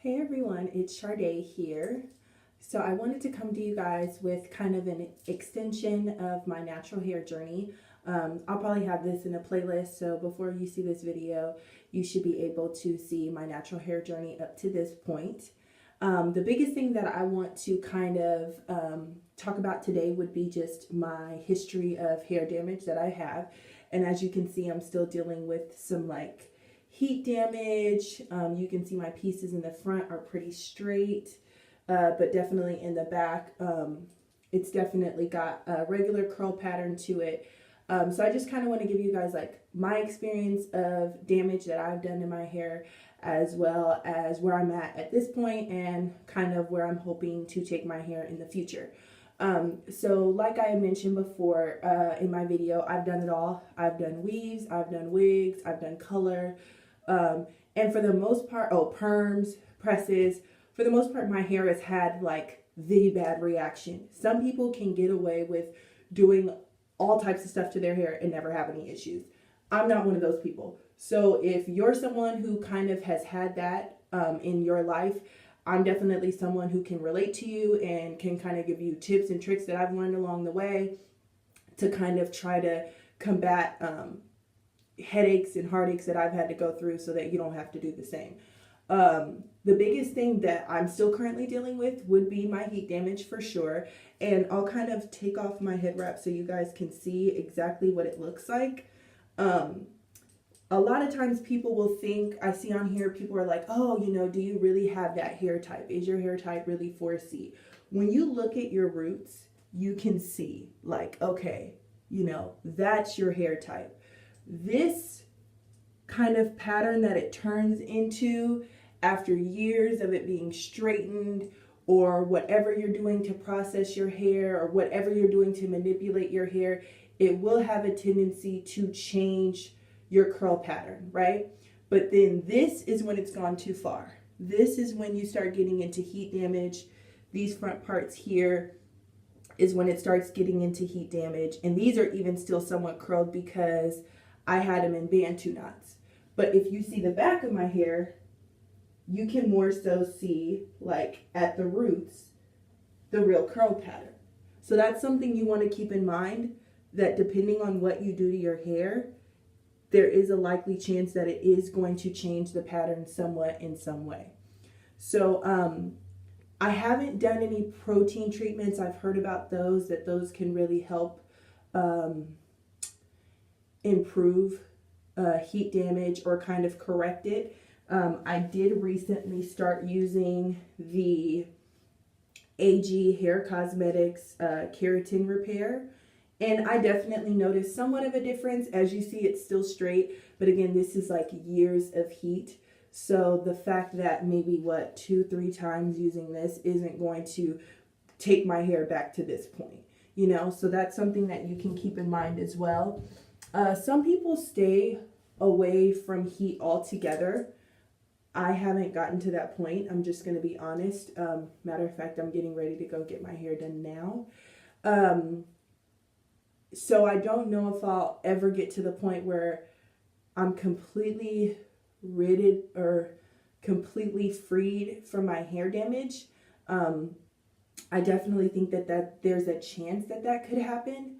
Hey everyone, it's Sharday here. So I wanted to come to you guys with kind of an extension of my natural hair journey. I'll probably have this in a playlist, so before you see this video, you should be able to see my natural hair journey up to this point. The biggest thing that I want to kind of talk about today would be just my history of hair damage that I have. And as you can see, I'm still dealing with some heat damage. You can see my pieces in the front are pretty straight, but definitely in the back, it's definitely got a regular curl pattern to it. So I just kind of want to give you guys my experience of damage that I've done to my hair, as well as where I'm at this point and kind of where I'm hoping to take my hair in the future. So like I mentioned before in my video, I've done it all. I've done weaves, I've done wigs, I've done color, and for the most part, perms, presses, for the most part, my hair has had the bad reaction. Some people can get away with doing all types of stuff to their hair and never have any issues. I'm not one of those people. So if you're someone who kind of has had that in your life, I'm definitely someone who can relate to you and can kind of give you tips and tricks that I've learned along the way to kind of try to combat headaches and heartaches that I've had to go through so that you don't have to do the same. The biggest thing that I'm still currently dealing with would be my heat damage for sure. And I'll kind of take off my head wrap so you guys can see exactly what it looks like. A lot of times people will think, I see on here, people are like, oh, do you really have that hair type? Is your hair type really 4C? When you look at your roots, you can see okay, that's your hair type. This kind of pattern that it turns into after years of it being straightened, or whatever you're doing to process your hair, or whatever you're doing to manipulate your hair, it will have a tendency to change your curl pattern, right? But then this is when it's gone too far. This is when you start getting into heat damage. These front parts here is when it starts getting into heat damage. And these are even still somewhat curled because I had them in Bantu knots. But if you see the back of my hair, you can more so see at the roots, the real curl pattern. So that's something you want to keep in mind, that depending on what you do to your hair, there is a likely chance that it is going to change the pattern somewhat in some way. So I haven't done any protein treatments. I've heard about those, that those can really help improve heat damage or kind of correct it. I did recently start using the AG Hair Cosmetics Keratin Repair. And I definitely noticed somewhat of a difference. As you see, it's still straight. But again, this is years of heat. So the fact that maybe 2-3 times using this isn't going to take my hair back to this point. So that's something that you can keep in mind as well. Some people stay away from heat altogether. I haven't gotten to that point. I'm just going to be honest. Matter of fact, I'm getting ready to go get my hair done now. So I don't know if I'll ever get to the point where I'm completely ridded or completely freed from my hair damage. I definitely think that there's a chance that could happen.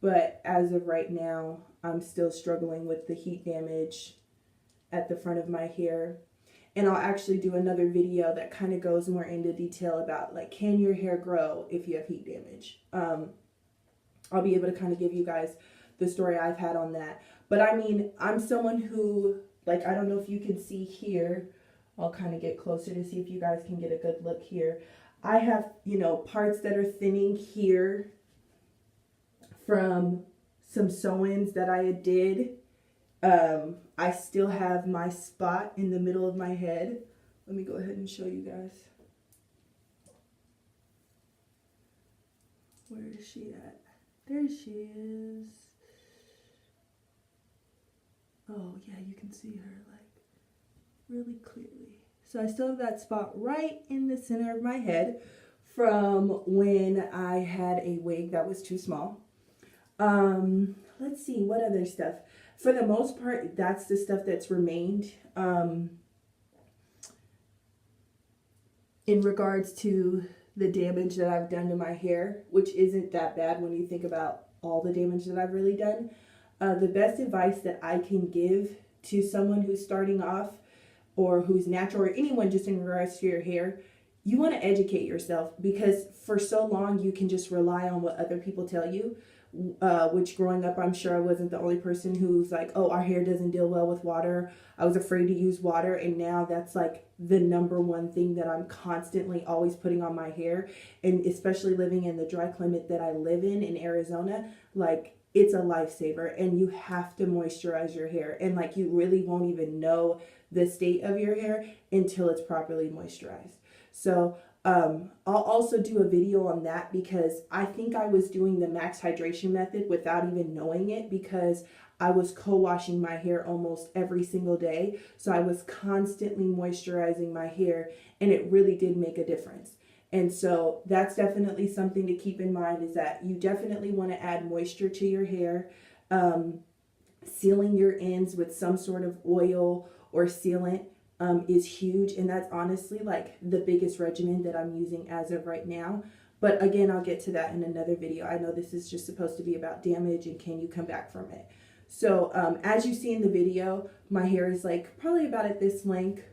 But as of right now, I'm still struggling with the heat damage at the front of my hair. And I'll actually do another video that kind of goes more into detail about can your hair grow if you have heat damage? I'll be able to kind of give you guys the story I've had on that. But I mean, I'm someone who, I don't know if you can see here. I'll kind of get closer to see if you guys can get a good look here. I have, parts that are thinning here from some sew-ins that I did. I still have my spot in the middle of my head. Let me go ahead and show you guys. Where is she at? There she is. Oh yeah, you can see her really clearly. So I still have that spot right in the center of my head from when I had a wig that was too small. Let's see, what other stuff? For the most part, that's the stuff that's remained. in regards to the damage that I've done to my hair, which isn't that bad when you think about all the damage that I've really done. The best advice that I can give to someone who's starting off or who's natural, or anyone just in regards to your hair, you want to educate yourself, because for so long you can just rely on what other people tell you, which growing up, I'm sure I wasn't the only person who's like, oh, our hair doesn't deal well with water. I was afraid to use water, and now that's like the number one thing that I'm constantly always putting on my hair. And especially living in the dry climate that I live in Arizona, like, it's a lifesaver. And you have to moisturize your hair, and like, you really won't even know the state of your hair until it's properly moisturized. So I'll also do a video on that, because I think I was doing the max hydration method without even knowing it, because I was co-washing my hair almost every single day. So I was constantly moisturizing my hair, and it really did make a difference. And so that's definitely something to keep in mind, is that you definitely want to add moisture to your hair. Sealing your ends with some sort of oil or sealant is huge, and that's honestly like the biggest regimen that I'm using as of right now. But again, I'll get to that in another video. I know this is just supposed to be about damage and can you come back from it. So as you see in the video, my hair is like probably about at this length,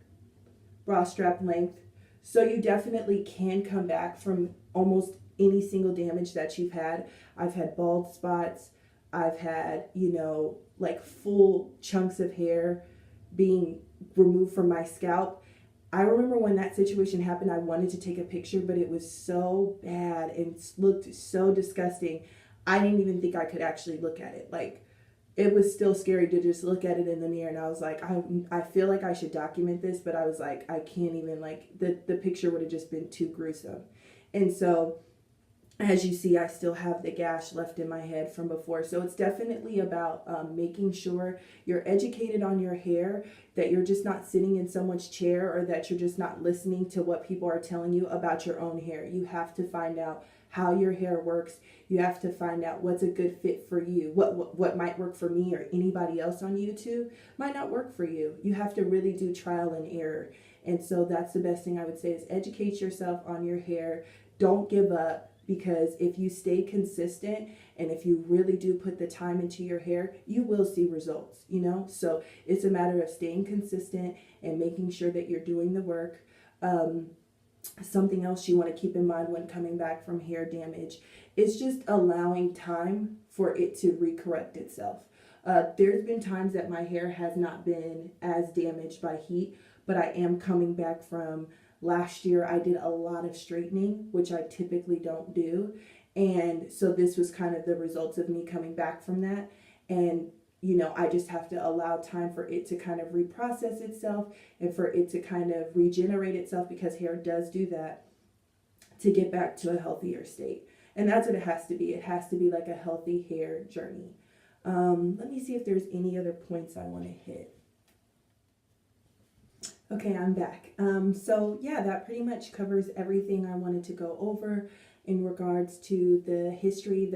bra strap length. So you definitely can come back from almost any single damage that you've had. I've had bald spots. I've had, you know, like full chunks of hair being removed from my scalp. I remember when that situation happened, I wanted to take a picture, but it was so bad and looked so disgusting. I didn't even think I could actually look at it. Like, it was still scary to just look at it in the mirror, and I was like, I feel like I should document this, but I was like, I can't even, like, the picture would have just been too gruesome. And so as you see, I still have the gash left in my head from before. So it's definitely about making sure you're educated on your hair, that you're just not sitting in someone's chair, or that you're just not listening to what people are telling you about your own hair. You have to find out how your hair works. You have to find out what's a good fit for you. What might work for me or anybody else on YouTube might not work for you. You have to really do trial and error. And so that's the best thing I would say, is educate yourself on your hair. Don't give up. Because if you stay consistent and if you really do put the time into your hair, you will see results, you know? So it's a matter of staying consistent and making sure that you're doing the work. Something else you want to keep in mind when coming back from hair damage is just allowing time for it to recorrect itself. There's been times that my hair has not been as damaged by heat, but I am coming back from last year. I did a lot of straightening, which I typically don't do. And so this was kind of the results of me coming back from that. And, you know, I just have to allow time for it to kind of reprocess itself and for it to kind of regenerate itself, because hair does do that, to get back to a healthier state. And that's what it has to be. It has to be like a healthy hair journey. Let me see if there's any other points I want to hit. Okay, I'm back. So yeah, that pretty much covers everything I wanted to go over in regards to the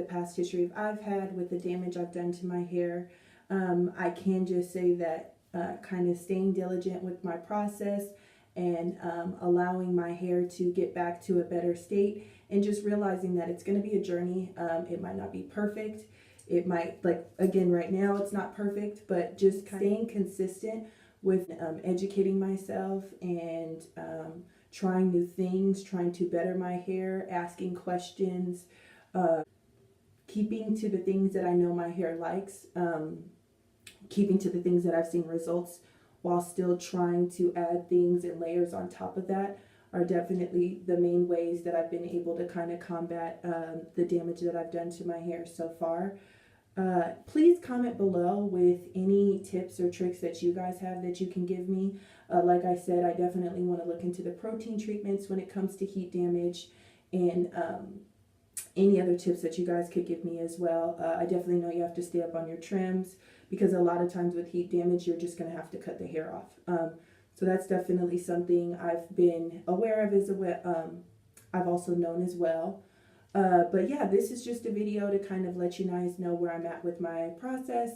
past history I've had with the damage I've done to my hair. I can just say that kind of staying diligent with my process and allowing my hair to get back to a better state, and just realizing that it's going to be a journey. It might not be perfect. It might, like, again, right now it's not perfect, but just staying consistent with educating myself and trying new things, trying to better my hair, asking questions, keeping to the things that I know my hair likes, keeping to the things that I've seen results, while still trying to add things and layers on top of that, are definitely the main ways that I've been able to kind of combat the damage that I've done to my hair so far. Please comment below with any tips or tricks that you guys have that you can give me. Like I said, I definitely want to look into the protein treatments when it comes to heat damage, and any other tips that you guys could give me as well. I definitely know you have to stay up on your trims, because a lot of times with heat damage, you're just going to have to cut the hair off. So that's definitely something I've been aware of, I've also known as well. But yeah, this is just a video to kind of let you guys know where I'm at with my process.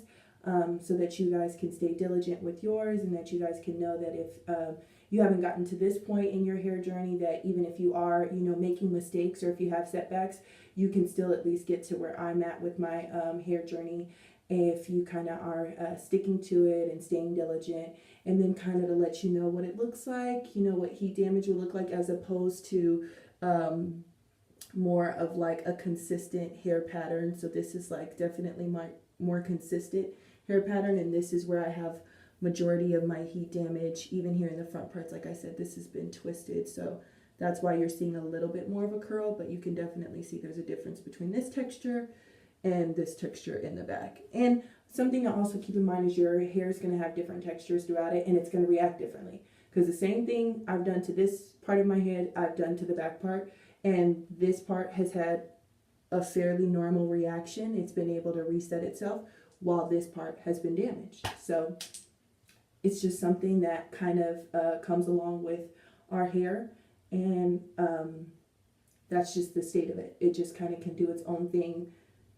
so that you guys can stay diligent with yours, and that you guys can know that if you haven't gotten to this point in your hair journey, that even if you are, making mistakes, or if you have setbacks, you can still at least get to where I'm at with my hair journey if you kind of are sticking to it and staying diligent. And then kind of to let you know what it looks like, what heat damage would look like, as opposed to more of like a consistent hair pattern. So this is like definitely my more consistent hair pattern, and this is where I have majority of my heat damage. Even here in the front parts, like I said, this has been twisted, so that's why you're seeing a little bit more of a curl, but you can definitely see there's a difference between this texture and this texture in the back. And something to also keep in mind is your hair is going to have different textures throughout it, and it's going to react differently, because the same thing I've done to this part of my head, I've done to the back part, and this part has had a fairly normal reaction. It's been able to reset itself, while this part has been damaged. So it's just something that kind of comes along with our hair, and that's just the state of it. It just kind of can do its own thing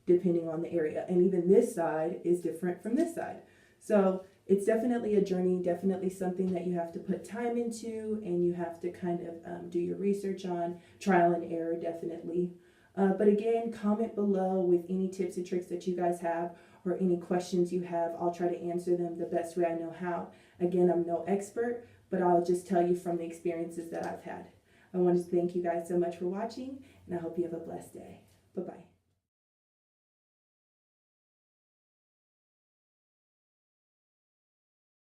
depending on the area. And even this side is different from this side. So it's definitely a journey, definitely something that you have to put time into, and you have to kind of do your research on, trial and error, definitely. But again, comment below with any tips and tricks that you guys have, or any questions you have. I'll try to answer them the best way I know how. Again, I'm no expert, but I'll just tell you from the experiences that I've had. I want to thank you guys so much for watching, and I hope you have a blessed day. Bye-bye.